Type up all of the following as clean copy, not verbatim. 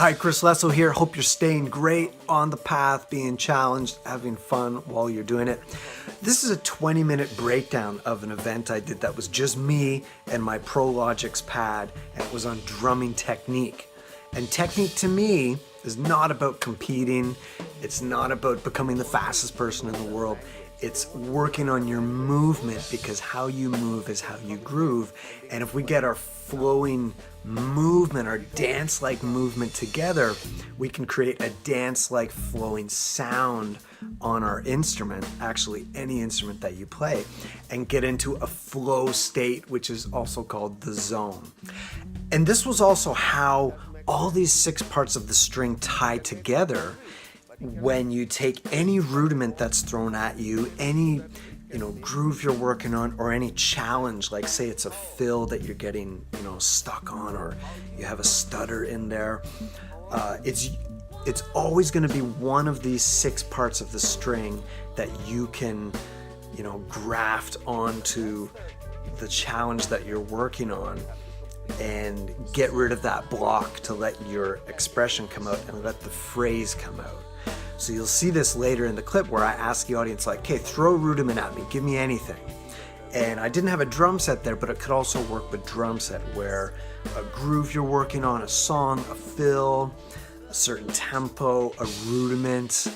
Hi, Chris Lesso here. Hope you're staying great on the path, being challenged, having fun while you're doing it. This is a 20-minute breakdown of an event I did that was just me and my ProLogix pad, and it was on drumming technique. And technique to me is not about competing. It's not about becoming the fastest person in the world. It's working on your movement, because how you move is how you groove. And if we get our flowing movement, our dance-like movement together, we can create a dance-like flowing sound on our instrument, actually any instrument that you play, and get into a flow state, which is also called the zone. And this was also how all these 6 parts of the string tie together. When you take any rudiment that's thrown at you, any groove you're working on, or any challenge, like say it's a fill that you're getting stuck on, or you have a stutter in there, it's always going to be one of these 6 parts of the string that you can graft onto the challenge that you're working on, and get rid of that block to let your expression come out and let the phrase come out. So you'll see this later in the clip where I ask the audience, like, okay, throw a rudiment at me, give me anything. And I didn't have a drum set there, but it could also work with Drumset, where a groove you're working on, a song, a fill, a certain tempo, a rudiment,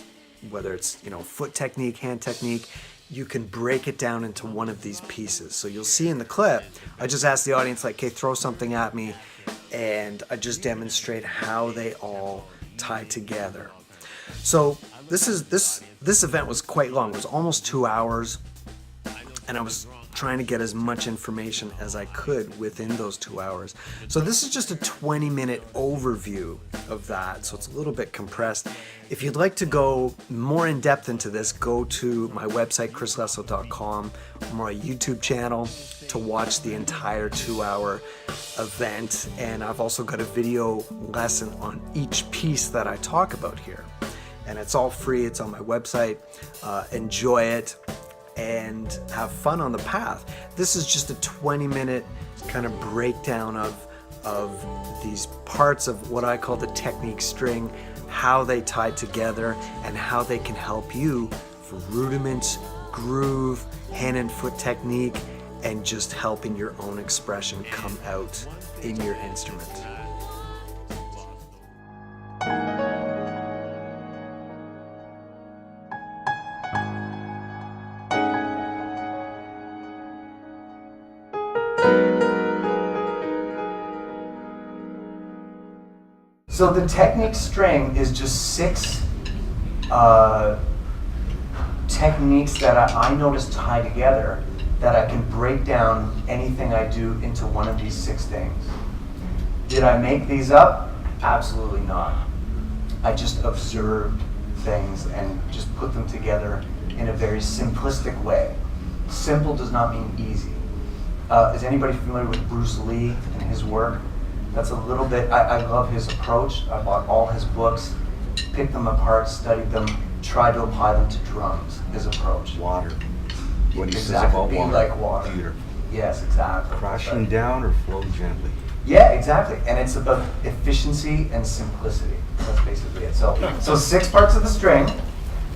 whether it's foot technique, hand technique, you can break it down into one of these pieces. So you'll see in the clip, I just asked the audience, like, okay, throw something at me, and I just demonstrate how they all tie together. So this event was quite long. It was almost 2 hours, and I was trying to get as much information as I could within those 2 hours. So this is just a 20-minute overview of that, so it's a little bit compressed. If you'd like to go more in depth into this, go to my website, chrislesso.com, or my YouTube channel to watch the entire 2-hour event. And I've also got a video lesson on each piece that I talk about here. And it's all free, it's on my website. Enjoy it and have fun on the path. This is just a 20-minute kind of breakdown of these parts of what I call the technique string, how they tie together, and how they can help you for rudiments, groove, hand and foot technique, and just helping your own expression come out in your instrument. So the technique string is just 6 techniques that I notice tie together, that I can break down anything I do into one of these 6 things. Did I make these up? Absolutely not. I just observed things and just put them together in a very simplistic way. Simple does not mean easy. Is anybody familiar with Bruce Lee and his work? That's a little bit, I love his approach. I bought all his books, picked them apart, studied them, tried to apply them to drums, his approach. Water. What he Exactly. says about Be water. like water. Beautiful. Yes, exactly. Crashing Right. down or flow gently. Yeah, exactly. And it's about efficiency and simplicity. That's basically it. So 6 parts of the string.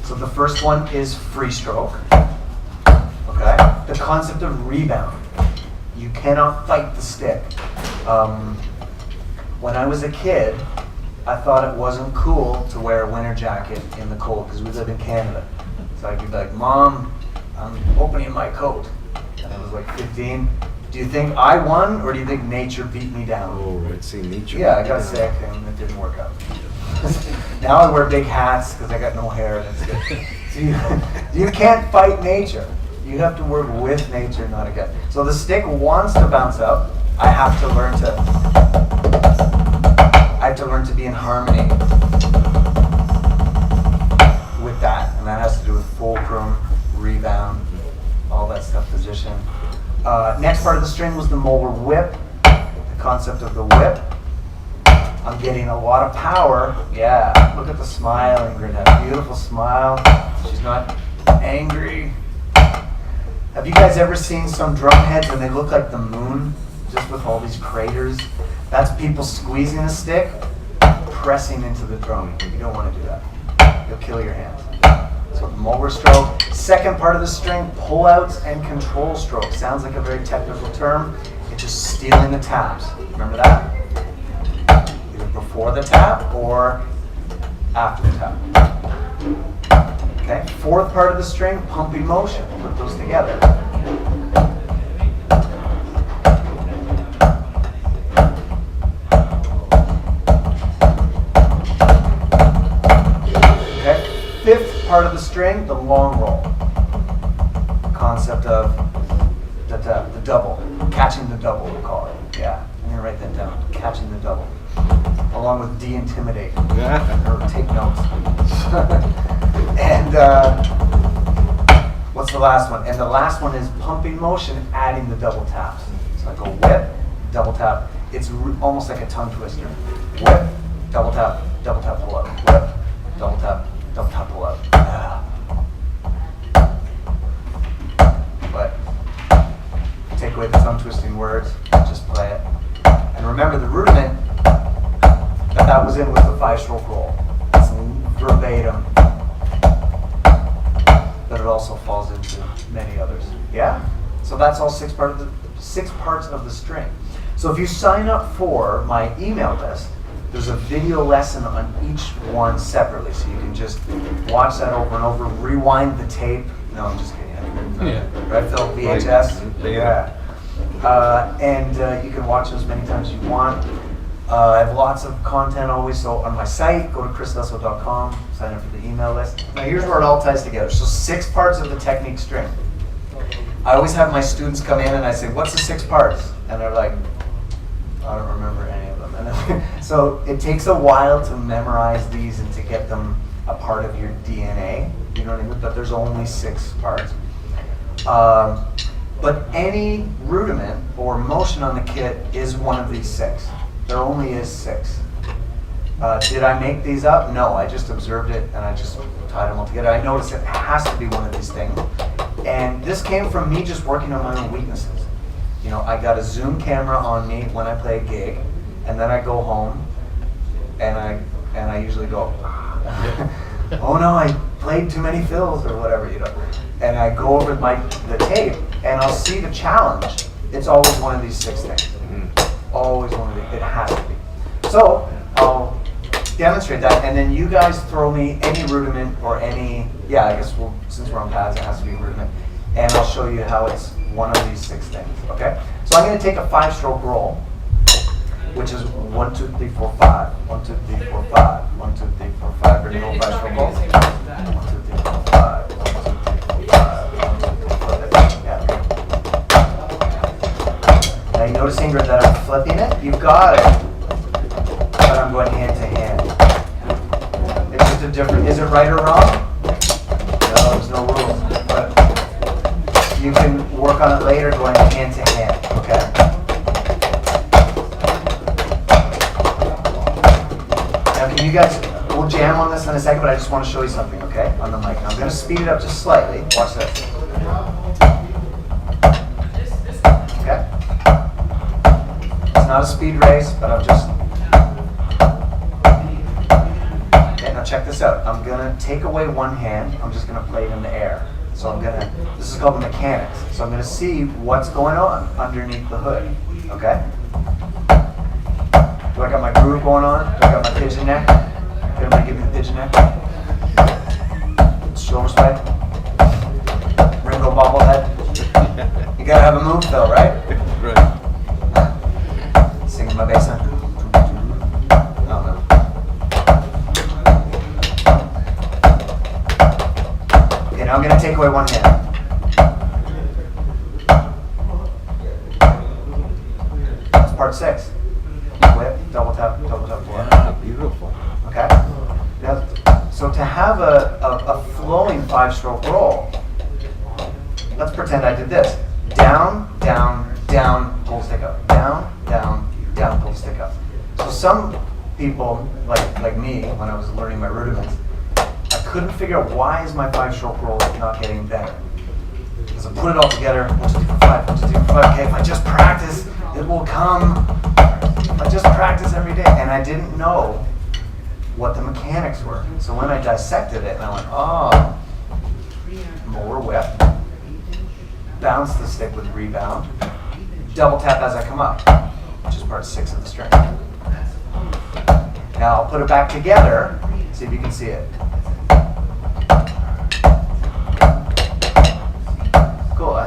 So the first one is free stroke. Okay? The concept of rebound. You cannot fight the stick. When I was a kid, I thought it wasn't cool to wear a winter jacket in the cold, because we live in Canada. So I'd be like, Mom, I'm opening my coat. And I was like 15. Do you think I won, or do you think nature beat me down? Oh, I'd say nature. Yeah, I got sick and it didn't work out. Now I wear big hats because I got no hair, and it's good. So you can't fight nature. You have to work with nature, not against. So the stick wants to bounce up. I have to learn to be in harmony with that, and that has to do with fulcrum, rebound, all that stuff, position. Next part of the string was the molar whip, the concept of the whip. I'm getting a lot of power. Yeah, look at the smile, Ingrid, that beautiful smile. She's not angry. Have you guys ever seen some drum heads and they look like the moon, just with all these craters? That's people squeezing a stick, pressing into the drum. You don't want to do that. You'll kill your hands. So molar stroke. Second part of the string, pull-outs and control stroke. Sounds like a very technical term. It's just stealing the taps. Remember that? Either before the tap or after the tap. Okay. Fourth part of the string, pumping motion. Put those together. Fifth part of the string, the long roll. Concept of the double, catching the double, we'll call it. Yeah, I'm gonna write that down. Catching the double, along with de-intimidate or take notes. And what's the last one? And the last one is pumping motion, adding the double taps. So I go whip, double tap. It's almost like a tongue twister. Whip, double tap, pull up. Whip, double tap. Don't pull up. But take away the tongue twisting words, just play it. And remember the rudiment that was in was the 5-stroke roll. It's verbatim. But it also falls into many others. Yeah? So that's all 6 parts of the string. So if you sign up for my email list, there's a video lesson on each one separately, so you can just watch that over and over, rewind the tape. No, I'm just kidding. Yeah. Right, Phil? VHS? Yeah. And you can watch them as many times as you want. I have lots of content always, so on my site, go to chrislesso.com, sign up for the email list. Now here's where it all ties together. So 6 parts of the technique string. I always have my students come in and I say, what's the 6 parts? And they're like, I don't remember any of them. So it takes a while to memorize these and to get them a part of your DNA, you know what I mean? But there's only 6 parts. But any rudiment or motion on the kit is one of these 6. There only is 6. Did I make these up? No, I just observed it and I just tied them all together. I noticed it has to be one of these things. And this came from me just working on my own weaknesses. You know, I got a zoom camera on me when I play a gig, and then I go home and I usually go, oh no, I played too many fills or whatever, you know. And I go over the tape and I'll see the challenge. It's always one of these 6 things. Always one of these. It has to be. So I'll demonstrate that, and then you guys throw me any rudiment or any, I guess since we're on pads, it has to be a rudiment. And I'll show you how it's one of these 6 things, okay? So I'm gonna take a 5-stroke roll, which is 1, 2, 3, 4, 5. 1, 2, 3, 4, 5. 1, 2, 3, 4, 5. Bring it over 5-stroke roll. 1, 2, 3, 4, 5. 1, 2, 3, 4, 5. 1, 2, 3, 4, 5. Yeah. Now you notice, Ingrid, that I'm flipping it? You've got it. But I'm going hand to hand. It's just a different, is it right or wrong? No, there's no rules. But you can work on it later going hand to hand, okay? Now can you guys, we'll jam on this in a second, but I just want to show you something, okay? On the mic. Now, I'm going to speed it up just slightly. Watch this. Okay? It's not a speed race, but I'm just... Okay, now check this out. I'm going to take away one hand. I'm just going to play it in the air. So this is called the mechanics. So I'm going to see what's going on underneath the hood, okay? Do I got my groove going on? Do I got my pigeon neck? Everybody give me the pigeon neck. Shoulder swipe. Ringo bobblehead. You gotta have a move though, right? Right. Singing my bass line. Oh no. Okay, now I'm gonna take away one hand. That's part 6. Whip, double tap, pull up. Yeah, beautiful. Okay? Now, so to have a flowing 5-stroke roll, let's pretend I did this. Down, down, down, pull stick up. Down, down, down, pull stick up. So some people, like me, when I was learning my rudiments, I couldn't figure out why is my 5-stroke roll not getting better. Because I put it all together, 1, 2, 3, 4, 5, 1, 2, 3, 4, 5. Okay, if I just practice, it will come. I just practice every day, and I didn't know what the mechanics were. So when I dissected it, and I went, oh, molar whip, bounce the stick with rebound, double tap as I come up, which is part 6 of the string. Now I'll put it back together, see if you can see it. Cool, huh?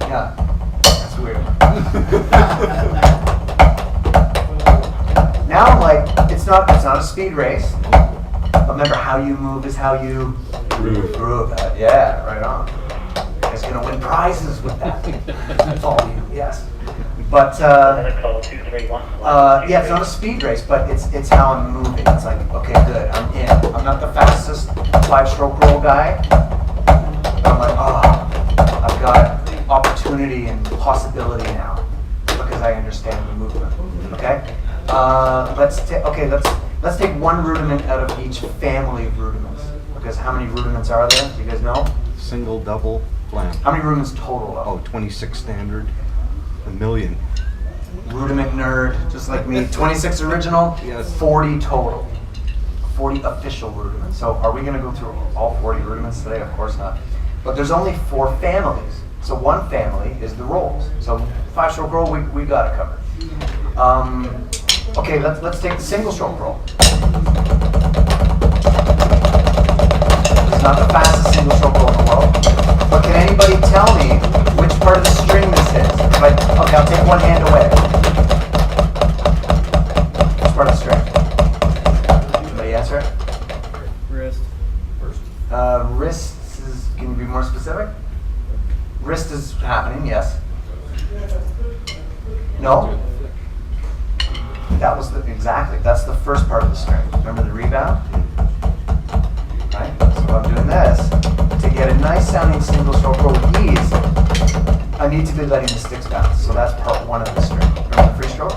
Yeah, that's weird. Now I'm like, it's not a speed race. But remember, how you move is how you groove. Yeah, right on. You guys gonna win prizes with that. All of you, yes. But yeah, it's not a speed race, but it's how I'm moving. It's like, okay, good, I'm in. I'm not the fastest 5-stroke roll guy. But I'm like, oh, I've got opportunity and possibility now because I understand the movement. Okay, let's take one rudiment out of each family of rudiments. Because how many rudiments are there? Do you guys know? Single, double, flam. How many rudiments total? Oh, 26 standard. A million. Rudiment nerd, just like me. 26 original, Yes. 40 total. 40 official rudiments. So are we going to go through all 40 rudiments today? Of course not. But there's only 4 families. So one family is the rolls. So 5-stroke roll, we got it covered. Okay, let's take the single-stroke roll. It's not the fastest single-stroke roll in the world. But can anybody tell me which part of the string this is? Okay, I'll take one hand away. Which part of the string? Anybody answer? Wrist. Wrist is, can you be more specific? Wrist is happening, yes. No? That was exactly, that's the first part of the string. Remember the rebound? Right? So I'm doing this. To get a nice sounding single stroke roll with ease, I need to be letting the sticks bounce. So that's part 1 of the string. Remember the free stroke?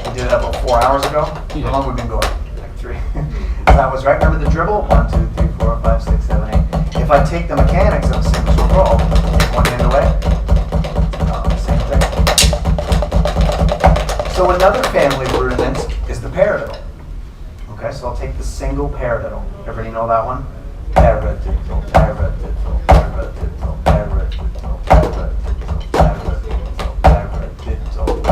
We did it about 4 hours ago. How long have we been going? Like 3. That was right. Remember the dribble? 1, 2, 3, 4, 5, 6, 7, 8. If I take the mechanics of a single stroke roll, take one hand away, same thing. So another family of rudiments is the paradiddle. Okay, so I'll take the single paradiddle. Everybody know that one? Paradiddle, paradiddle, paradiddle, paradiddle, paradiddle, paradiddle, paradiddle,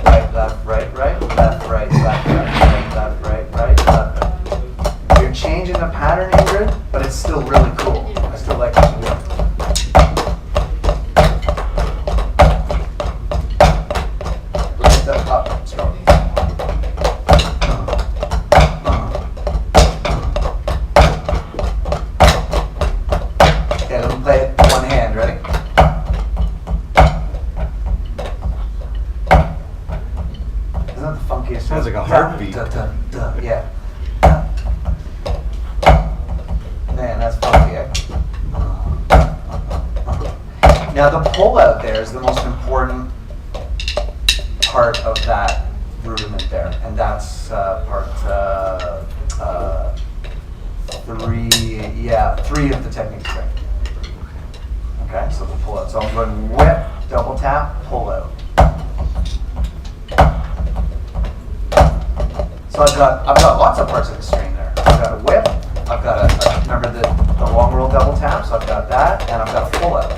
right, left, right, left, right, left, right, left. You're changing the pattern, Ingrid, but it's still really cool. I still like what you're doing. Lift it up, strong. Okay, let me play it one hand. Ready? Isn't that the funkiest? Sounds like a heartbeat. Yeah. Man, that's funky, eh? Now the pull out there is the most important part of that rudiment there, and that's part 3 of the technique string. Okay, so the pull out. So I'm going whip, double tap, pull out. So I've got lots of parts of the string there. I've got a whip. I've got remember the long roll double tap, so I've got that, and I've got a pull out.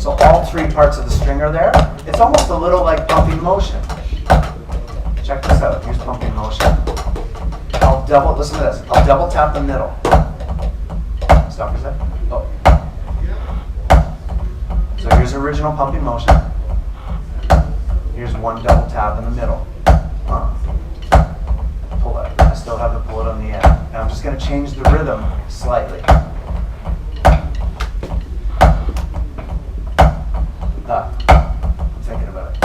So all 3 parts of the string are there. It's almost a little like pumping motion. Check this out, here's pumping motion. Listen to this, I'll double tap the middle. Stop for a second. Oh. So here's original pumping motion. Here's one double tap in the middle. Pull out. I still have the pull it on the end. And I'm just going to change the rhythm slightly. I'm thinking about it.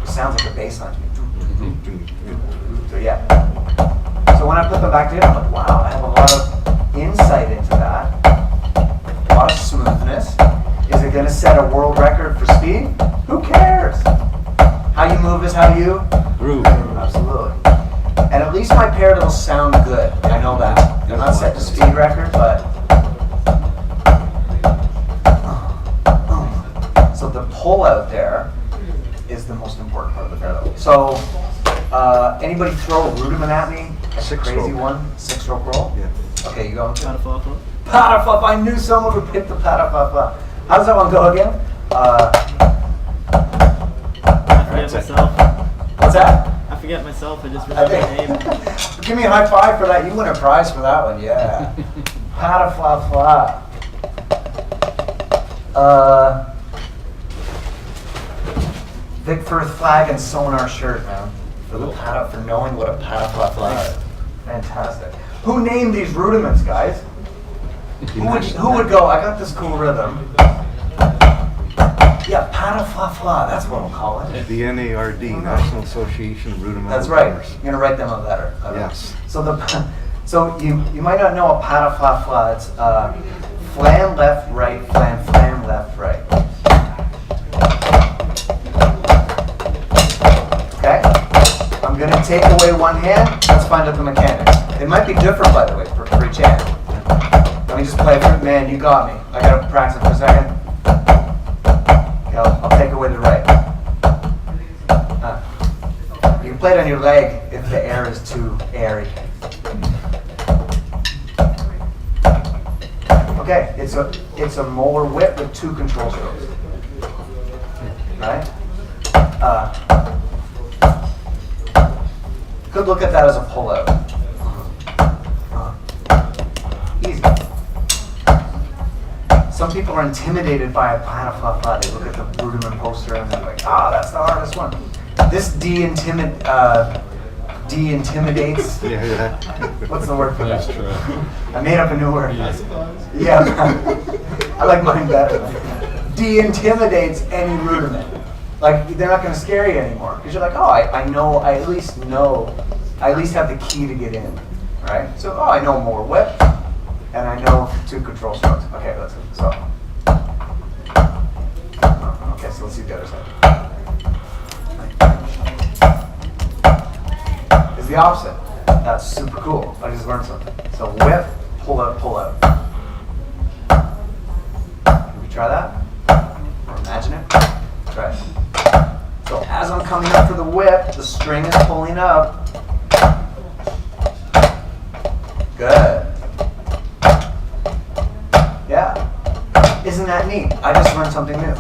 It sounds like a bass line to me. So yeah. So when I put them back together, I'm like, wow, I have a lot of insight into that. A lot of smoothness. Is it going to set a world record for speed? Who cares? How you move is how you Groove. Absolutely. And at least my paradiddles sound good. I know that. They're not set to speed record, but pull out there is the most important part of the parallel. So, anybody throw a rudiment at me? That's a crazy Six-stroke. one. 6-stroke roll? Yeah. Okay, you go. Patafafa. Patafafa. I knew someone would pick the patafafa. How does that one go again? I forget myself. What's that? I forget myself. I just I remember the name. think. Give me a high five for that. You win a prize for that one. Yeah. Patafafa. Vic Firth flag and sonar shirt, man. For knowing what a patafafa is. Fantastic. Who named these rudiments, guys? Who would go, I got this cool rhythm. Yeah, patafafa, that's what we'll call it. The NARD, National Association of Rudimental That's right. Drummers. You're gonna write them a letter. Yes. So you might not know a patafafa. It's flam left right, flam left right. Okay. I'm gonna take away one hand. Let's find out the mechanics. It might be different, by the way, for each hand. Let me just play for man. You got me. I gotta practice for a second. Okay, I'll take away the right. You can play it on your leg if the air is too airy. Okay, it's a molar whip with 2 control strokes. Right? Could look at that as a pull-out. Easy. Some people are intimidated by a patafafa. They look at the rudiment poster and they're like, that's the hardest one. This de-intimidates. Yeah. What's the word for that? Nice try. I made up a new word. I suppose. Yeah, I like mine better. De-intimidates any rudiment. Like, they're not going to scare you anymore. Because you're like, I at least have the key to get in. Right? So, I know more whip, and I know 2 control strokes. Okay, let's go. So, okay, so let's see the other side. It's the opposite. That's super cool. I just learned something. So whip, pull out, pull out. Can we try that? Or imagine it? Try it. So as I'm coming up for the whip, the string is pulling up. Good. Yeah. Isn't that neat? I just learned something new.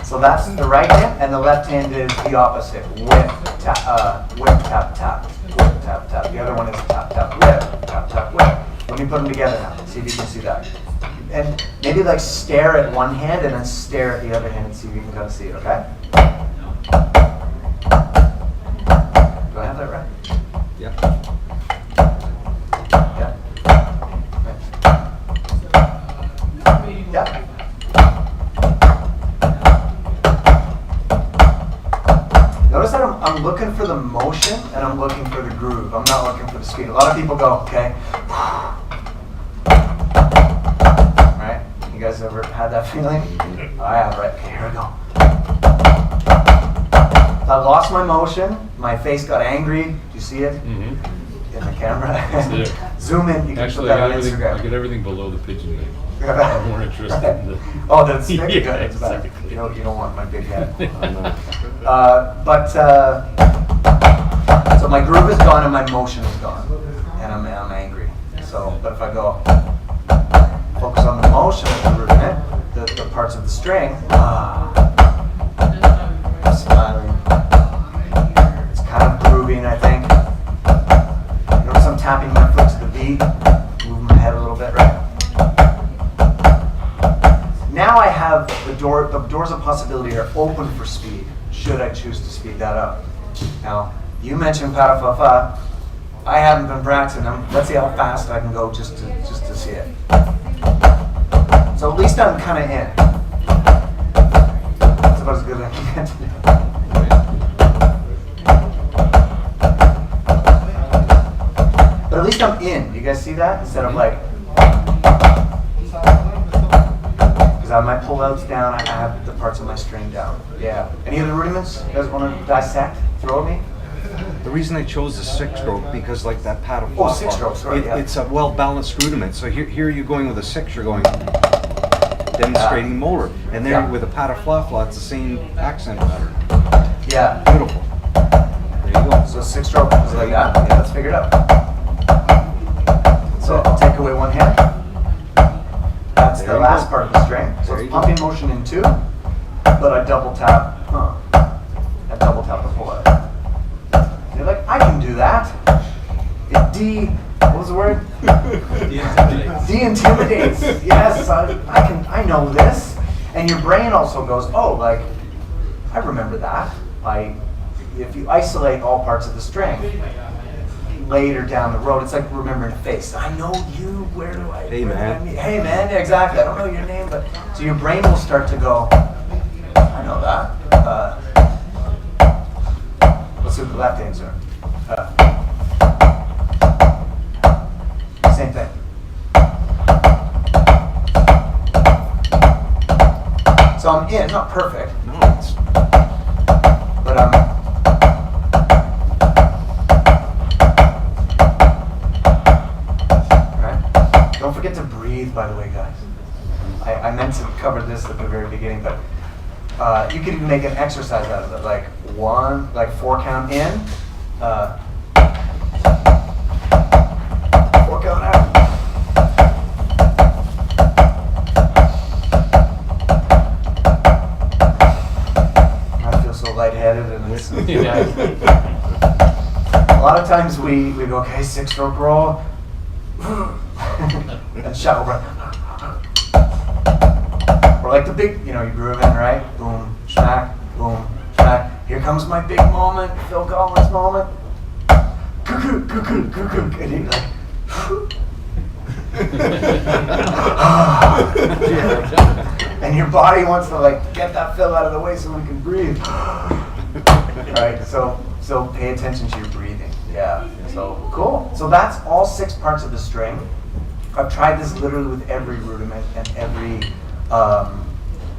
So that's the right hand, and the left hand is the opposite. Whip, tap, tap, tap. Whip, tap, tap. The other one is tap, tap, whip, tap, tap, whip. Let me put them together now. See if you can see that. And maybe like stare at one hand and then stare at the other hand and see if you can kind of see it, okay? Do I have that right? Yeah. Yeah. Yeah. Notice that I'm looking for the motion and I'm looking for the groove. I'm not looking for the speed. A lot of people go, okay. Right? You guys ever had that feeling? I have, right? Okay, here we go. I lost my motion. My face got angry. Do you see it? Mm-hmm. In the camera? It's there. Zoom in. You can Actually, put I that on got Instagram. everything below the pigeon wing. I'm more interested in the. Oh, that's good. Yeah, That's bad. exactly. You don't want my big head. No. So my groove is gone and my motion is gone, and I'm angry. So, but if I go focus on the motion of the rudiment, the parts of the string, I'm smiling. It's kind of grooving, I think. Notice I'm tapping my foot to the beat, moving my head a little bit, right? Now I have the doors of possibility are open for speed, should I choose to speed that up. Now, you mentioned patafafa. I haven't been practicing them. Let's see how fast I can go just to see it. So at least I'm kind of in. That's about as good as I can get today. But at least I'm in. You guys see that? Instead of like, because I have my pull-outs down, I have the parts of my string down. Yeah. Any other rudiments you guys want to dissect? Throw at me? The reason I chose the 6-stroke because like that patafafa. Oh, 6-stroke, sorry, yeah. It's a well-balanced rudiment. So here you're going with a 6. You're going demonstrating molar. And there Yeah. with a pat of fla-fla, it's the same accent pattern. Yeah. Beautiful. There you go. So 6-stroke is like that. Yeah, let's figure it out. So I'll take away one hand. That's There the you last go. part of the string. So There it's you pumping go. motion in 2, but I double tap. I double tap the pull out. You're like, I can do that. It what was the word? De-intimidates. Yes, I know this. And your brain also goes, oh, like, I remember that. If you isolate all parts of the string, later down the road, it's like remembering a face. I know you, where do I... Hey, man. Hey, man, yeah, exactly. I don't know your name, but... So your brain will start to go, I know that. Let's do the left answer. Same thing. So I'm in, not perfect, No, it's but Alright. Don't forget to breathe, by the way, guys. I meant to cover this at the very beginning, but you could even make an exercise out of it, like 4 count in, 4 count out. I feel so lightheaded and it's a lot of times we go, okay, 6-stroke roll, and shallow breath. Or like the big, you groove in, right? Boom, smack, boom, smack. Here comes my big moment, Phil Collins moment. Cuckoo, cuckoo, cuckoo. And you're like, and your body wants to like get that fill out of the way so we can breathe. Right, so pay attention to your breathing. Yeah, so cool. So that's all 6 parts of the string. I've tried this literally with every rudiment and every,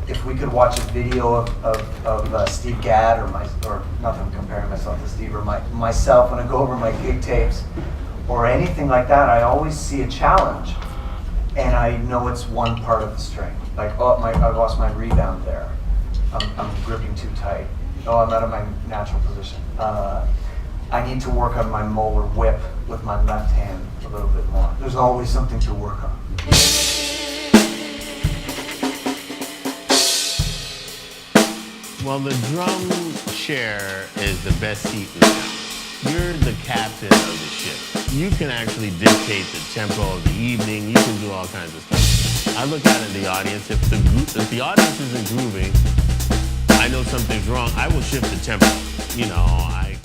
if we could watch a video of Steve Gadd or not that I'm comparing myself to Steve, or myself when I go over my gig tapes or anything like that, I always see a challenge and I know it's one part of the string. Like, oh, I lost my rebound there. I'm gripping too tight. Oh, I'm out of my natural position. I need to work on my molar whip with my left hand a little bit more. There's always something to work on. Well, the drum chair is the best seat in town. You're the captain of the ship. You can actually dictate the tempo of the evening. You can do all kinds of stuff. I look out at the audience. If the audience isn't grooving, I know something's wrong. I will shift the tempo. I